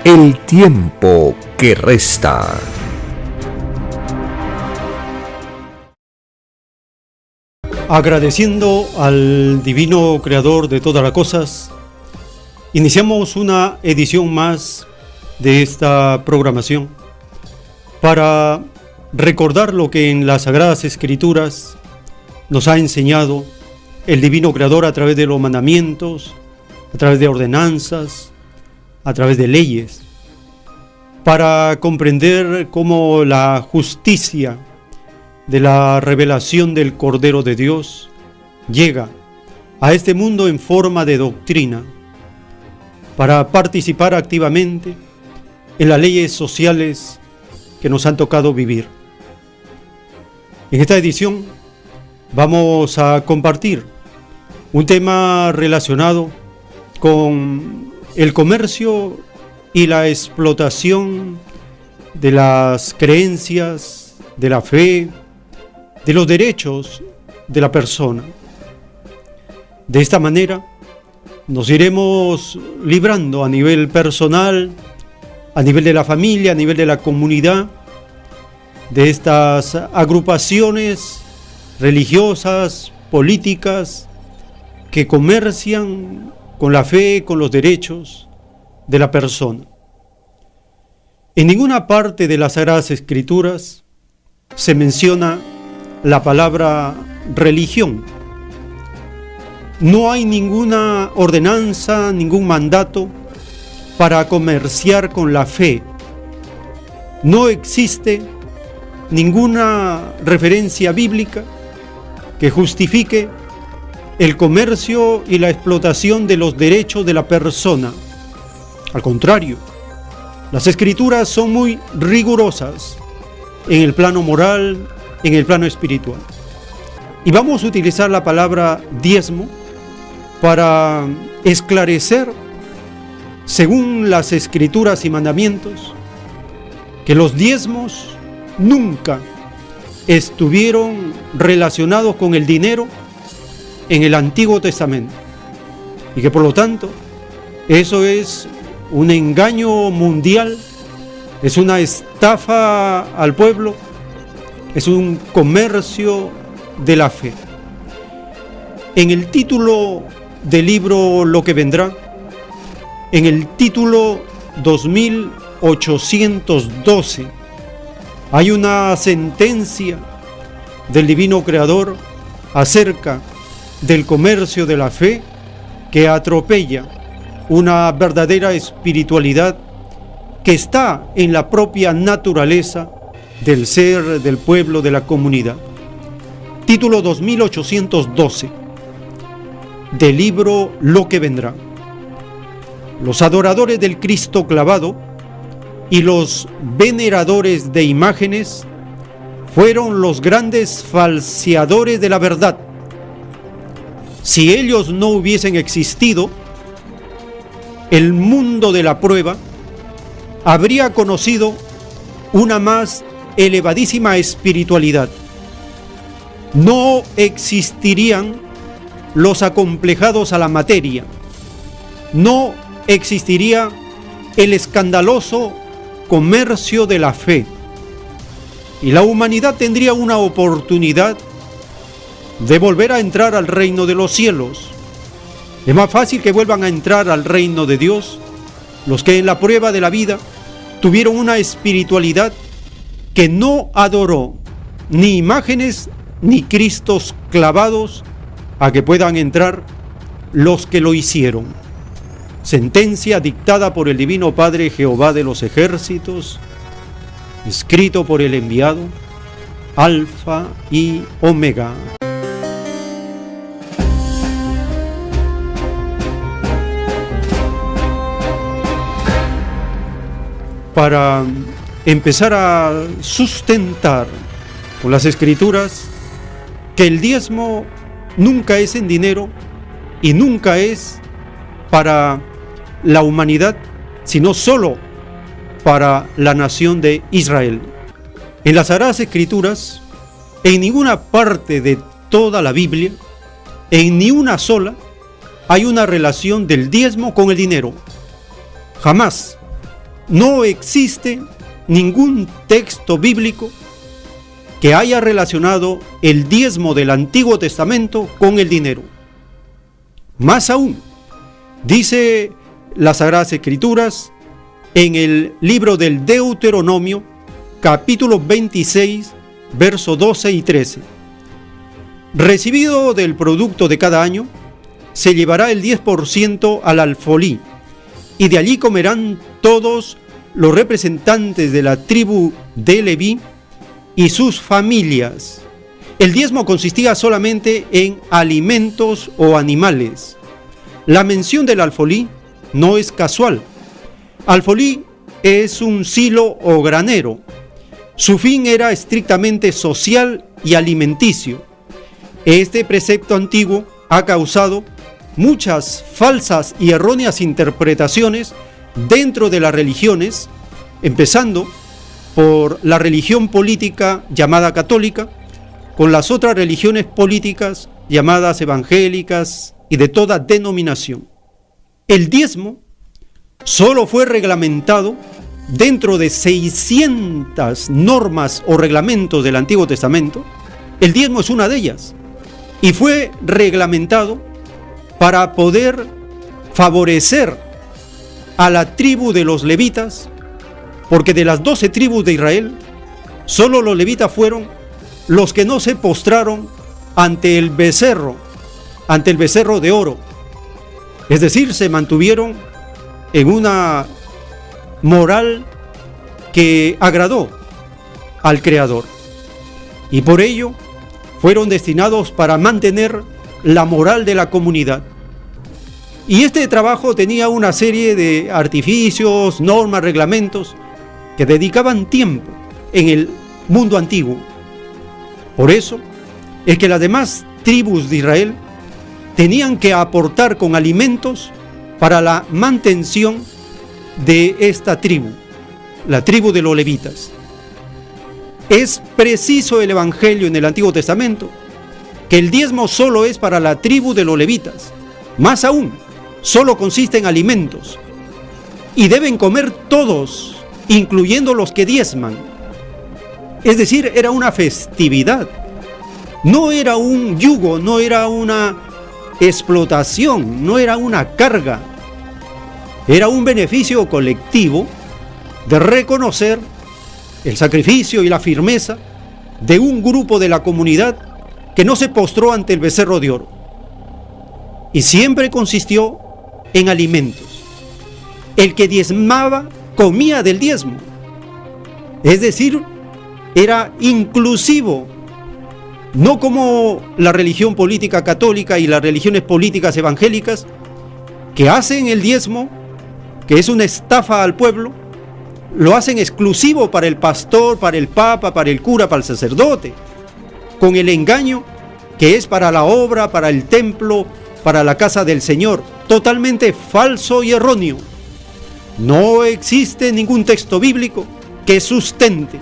El tiempo que resta. Agradeciendo al divino creador de todas las cosas, iniciamos una edición más de esta programación para recordar lo que en las Sagradas Escrituras nos ha enseñado el divino creador a través de los mandamientos, a través de ordenanzas, a través de leyes, para comprender cómo la justicia de la revelación del Cordero de Dios llega a este mundo en forma de doctrina, para participar activamente en las leyes sociales que nos han tocado vivir. En esta edición vamos a compartir un tema relacionado con el comercio y la explotación de las creencias, de la fe, de los derechos de la persona. De esta manera nos iremos librando a nivel personal, a nivel de la familia, a nivel de la comunidad, de estas agrupaciones religiosas, políticas, que comercian con la fe, con los derechos de la persona. En ninguna parte de las Sagradas Escrituras se menciona la palabra religión. No hay ninguna ordenanza, ningún mandato para comerciar con la fe. No existe ninguna referencia bíblica que justifique el comercio y la explotación de los derechos de la persona. Al contrario, las Escrituras son muy rigurosas en el plano moral, en el plano espiritual. Y vamos a utilizar la palabra diezmo para esclarecer, según las Escrituras y mandamientos, que los diezmos nunca estuvieron relacionados con el dinero en el Antiguo Testamento, y que por lo tanto eso es un engaño mundial, es una estafa al pueblo, es un comercio de la fe. En el título del libro Lo que vendrá, en el título 2812, hay una sentencia del divino creador acerca del comercio de la fe que atropella una verdadera espiritualidad que está en la propia naturaleza del ser, del pueblo, de la comunidad. Título 2812 del libro Lo que vendrá. Los adoradores del Cristo clavado y los veneradores de imágenes fueron los grandes falseadores de la verdad. Si ellos no hubiesen existido, el mundo de la prueba habría conocido una más elevadísima espiritualidad. No existirían los acomplejados a la materia. No existiría el escandaloso comercio de la fe. Y la humanidad tendría una oportunidad de volver a entrar al reino de los cielos. Es más fácil que vuelvan a entrar al reino de Dios los que en la prueba de la vida tuvieron una espiritualidad que no adoró ni imágenes ni cristos clavados, a que puedan entrar los que lo hicieron. Sentencia dictada por el Divino Padre Jehová de los ejércitos, escrito por el enviado, Alfa y Omega. Para empezar a sustentar con las Escrituras que el diezmo nunca es en dinero y nunca es para la humanidad, sino solo para la nación de Israel. En las Sagradas Escrituras, en ninguna parte de toda la Biblia, en ni una sola, hay una relación del diezmo con el dinero. Jamás. no existe ningún texto bíblico que haya relacionado el diezmo del Antiguo Testamento con el dinero. Más aún, dice las Sagradas Escrituras en el libro del Deuteronomio, capítulo 26, versos 12 y 13. Recibido del producto de cada año, se llevará el 10% al alfolí, y de allí comerán todos los representantes de la tribu de Leví y sus familias. El diezmo consistía solamente en alimentos o animales. La mención del alfolí no es casual. Alfolí es un silo o granero. Su fin era estrictamente social y alimenticio. Este precepto antiguo ha causado muchas falsas y erróneas interpretaciones dentro de las religiones, empezando por la religión política llamada católica, con las otras religiones políticas llamadas evangélicas y de toda denominación. El diezmo solo fue reglamentado dentro de 600 normas o reglamentos del Antiguo Testamento. El diezmo es una de ellas, y fue reglamentado para poder favorecer a la tribu de los levitas, porque de las 12 tribus de Israel, solo los levitas fueron los que no se postraron ante el becerro de oro. Es decir, se mantuvieron en una moral que agradó al Creador, y por ello fueron destinados para mantener la moral de la comunidad. Y este trabajo tenía una serie de artificios, normas, reglamentos que dedicaban tiempo en el mundo antiguo. Por eso es que las demás tribus de Israel tenían que aportar con alimentos para la mantención de esta tribu, la tribu de los levitas. Es preciso el Evangelio en el Antiguo Testamento que el diezmo solo es para la tribu de los levitas. Más aún, solo consiste en alimentos, y deben comer todos, incluyendo los que diezman. Es decir, era una festividad, no era un yugo, no era una explotación, no era una carga. Era un beneficio colectivo de reconocer el sacrificio y la firmeza de un grupo de la comunidad que no se postró ante el becerro de oro. Y siempre consistió en alimentos. El que diezmaba comía del diezmo. Es decir, era inclusivo, no como la religión política católica y las religiones políticas evangélicas, que hacen el diezmo, que es una estafa al pueblo, lo hacen exclusivo para el pastor, para el papa, para el cura, para el sacerdote, con el engaño que es para la obra, para el templo, para la casa del Señor. Totalmente falso y erróneo. No existe ningún texto bíblico que sustente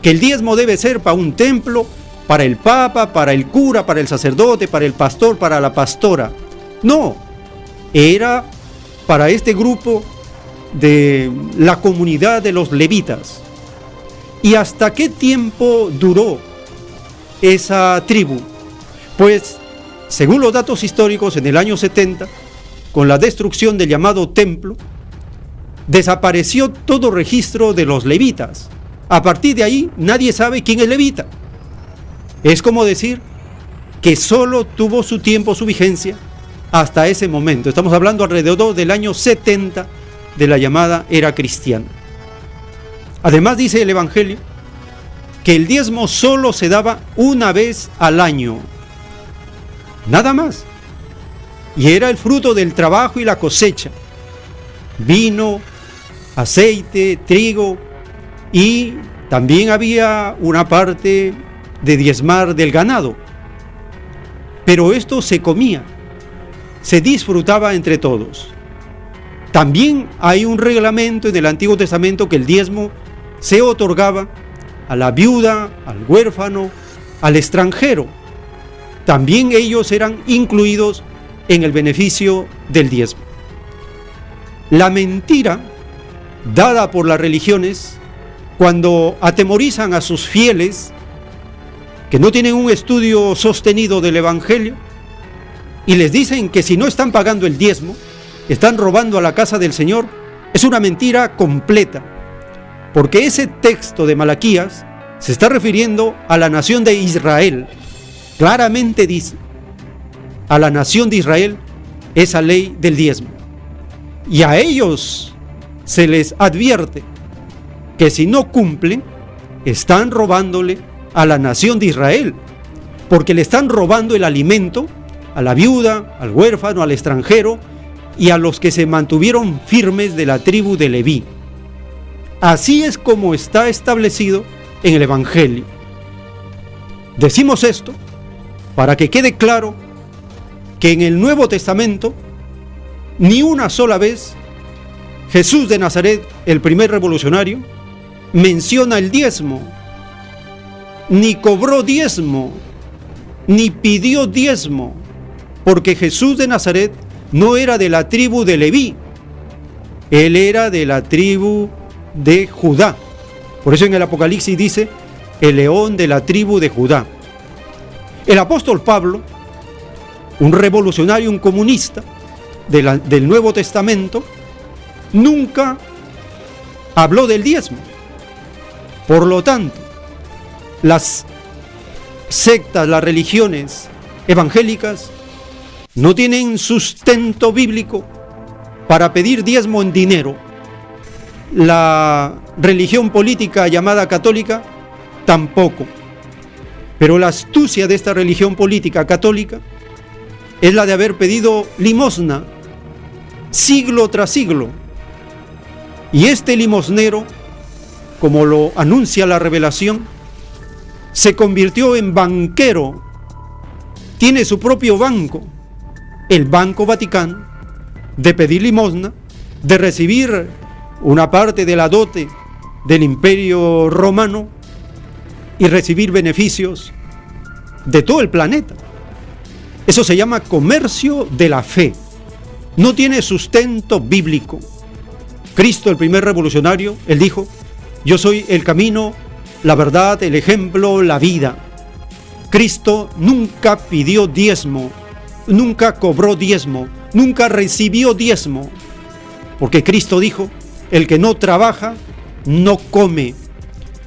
que el diezmo debe ser para un templo, para el papa, para el cura, para el sacerdote, para el pastor, para la pastora. No, era para este grupo de la comunidad de los levitas. ¿Y hasta qué tiempo duró esa tribu? Pues, según los datos históricos, en el año 70, con la destrucción del llamado templo, desapareció todo registro de los levitas. A partir de ahí, nadie sabe quién es levita. Es como decir que solo tuvo su tiempo, su vigencia, hasta ese momento. Estamos hablando alrededor del año 70 de la llamada era cristiana. Además, dice el Evangelio que el diezmo solo se daba una vez al año, nada más, y era el fruto del trabajo y la cosecha: vino, aceite, trigo, y también había una parte de diezmar del ganado. Pero esto se comía, se disfrutaba entre todos. También hay un reglamento en el Antiguo Testamento que el diezmo se otorgaba a la viuda, al huérfano, al extranjero. También ellos eran incluidos en el beneficio del diezmo. La mentira dada por las religiones cuando atemorizan a sus fieles que no tienen un estudio sostenido del Evangelio y les dicen que si no están pagando el diezmo, están robando a la casa del Señor. Es una mentira completa, porque ese texto de Malaquías se está refiriendo a la nación de Israel. Claramente dice a la nación de Israel esa ley del diezmo, y a ellos se les advierte que si no cumplen, están robándole a la nación de Israel, porque le están robando el alimento a la viuda, al huérfano, al extranjero y a los que se mantuvieron firmes de la tribu de Leví. Así es como está establecido en el Evangelio. Decimos esto para que quede claro que en el Nuevo Testamento ni una sola vez Jesús de Nazaret, el primer revolucionario, menciona el diezmo, ni cobró diezmo, ni pidió diezmo, porque Jesús de Nazaret no era de la tribu de Leví, él era de la tribu de Judá. Por eso en el Apocalipsis dice, el león de la tribu de Judá. El apóstol Pablo, un revolucionario, un comunista del Nuevo Testamento, nunca habló del diezmo. Por lo tanto, las sectas, las religiones evangélicas no tienen sustento bíblico para pedir diezmo en dinero. La religión política llamada católica tampoco. Pero la astucia de esta religión política católica es la de haber pedido limosna siglo tras siglo. Y este limosnero, como lo anuncia la revelación, se convirtió en banquero. Tiene su propio banco, el Banco Vaticano, de pedir limosna, de recibir una parte de la dote del Imperio Romano y recibir beneficios de todo el planeta. Eso se llama comercio de la fe. No tiene sustento bíblico. Cristo, el primer revolucionario, él dijo, yo soy el camino, la verdad, el ejemplo, la vida. Cristo nunca pidió diezmo, nunca cobró diezmo, nunca recibió diezmo, porque Cristo dijo, el que no trabaja, no come.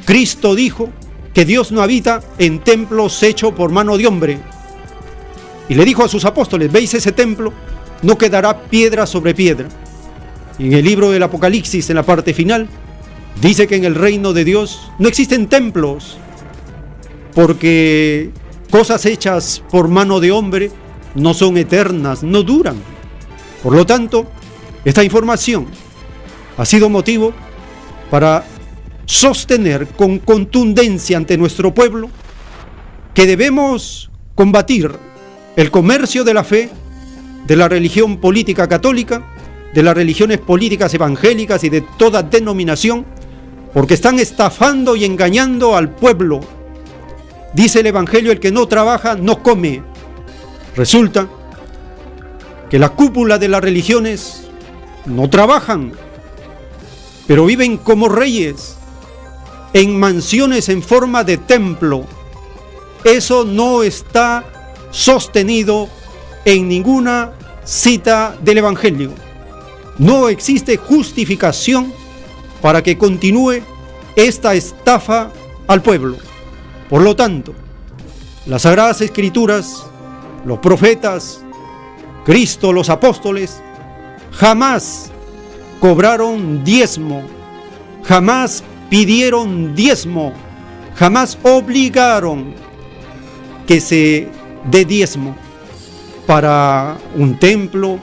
Cristo dijo que Dios no habita en templos hechos por mano de hombre. Y le dijo a sus apóstoles, ¿veis ese templo? No quedará piedra sobre piedra. Y en el libro del Apocalipsis, en la parte final, dice que en el reino de Dios no existen templos, porque cosas hechas por mano de hombre no son eternas, no duran. Por lo tanto, esta información ha sido motivo para sostener con contundencia ante nuestro pueblo que debemos combatir el comercio de la fe, de la religión política católica, de las religiones políticas evangélicas y de toda denominación, porque están estafando y engañando al pueblo. Dice el Evangelio, el que no trabaja no come. Resulta que la cúpula de las religiones no trabajan, pero viven como reyes, en mansiones en forma de templo. Eso no está sostenido en ninguna cita del Evangelio. No existe justificación para que continúe esta estafa al pueblo. Por lo tanto, las Sagradas Escrituras, los profetas, Cristo, los apóstoles, jamás cobraron diezmo, jamás pidieron diezmo, jamás obligaron que se dé diezmo para un templo,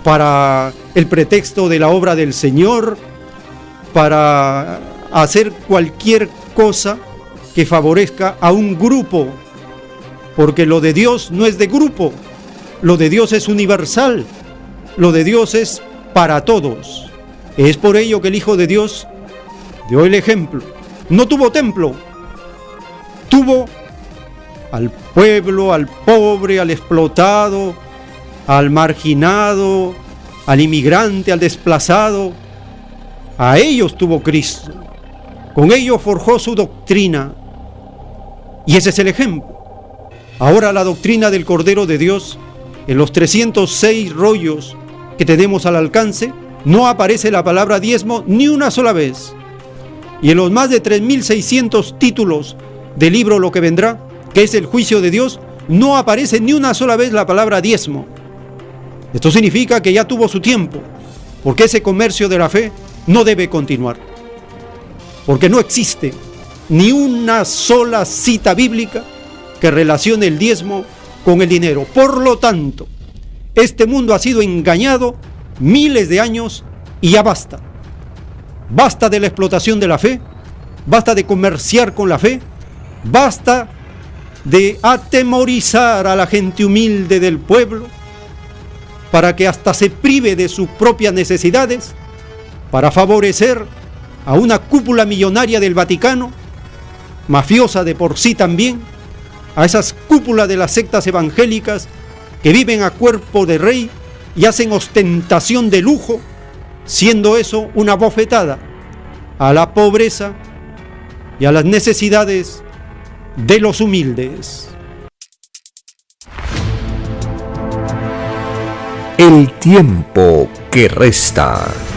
para el pretexto de la obra del Señor, para hacer cualquier cosa que favorezca a un grupo, porque lo de Dios no es de grupo, lo de Dios es universal, lo de Dios es para todos. Es por ello que el Hijo de Dios dio el ejemplo. No tuvo templo, tuvo al pueblo, al pobre, al explotado, al marginado, al inmigrante, al desplazado, A ellos tuvo Cristo, con ellos forjó su doctrina, y ese es el ejemplo. Ahora la doctrina del Cordero de Dios, en los 306 rollos que tenemos al alcance, no aparece la palabra diezmo ni una sola vez. Y en los más de 3.600 títulos del libro Lo que vendrá, que es el juicio de Dios, no aparece ni una sola vez la palabra diezmo. Esto significa que ya tuvo su tiempo, porque ese comercio de la fe no debe continuar. Porque no existe ni una sola cita bíblica que relacione el diezmo con el dinero. Por lo tanto, este mundo ha sido engañado miles de años y ya basta. Basta de la explotación de la fe, basta de comerciar con la fe, basta de atemorizar a la gente humilde del pueblo para que hasta se prive de sus propias necesidades para favorecer a una cúpula millonaria del Vaticano, mafiosa de por sí también, a esas cúpulas de las sectas evangélicas que viven a cuerpo de rey y hacen ostentación de lujo, siendo eso una bofetada a la pobreza y a las necesidades de los humildes. El tiempo que resta.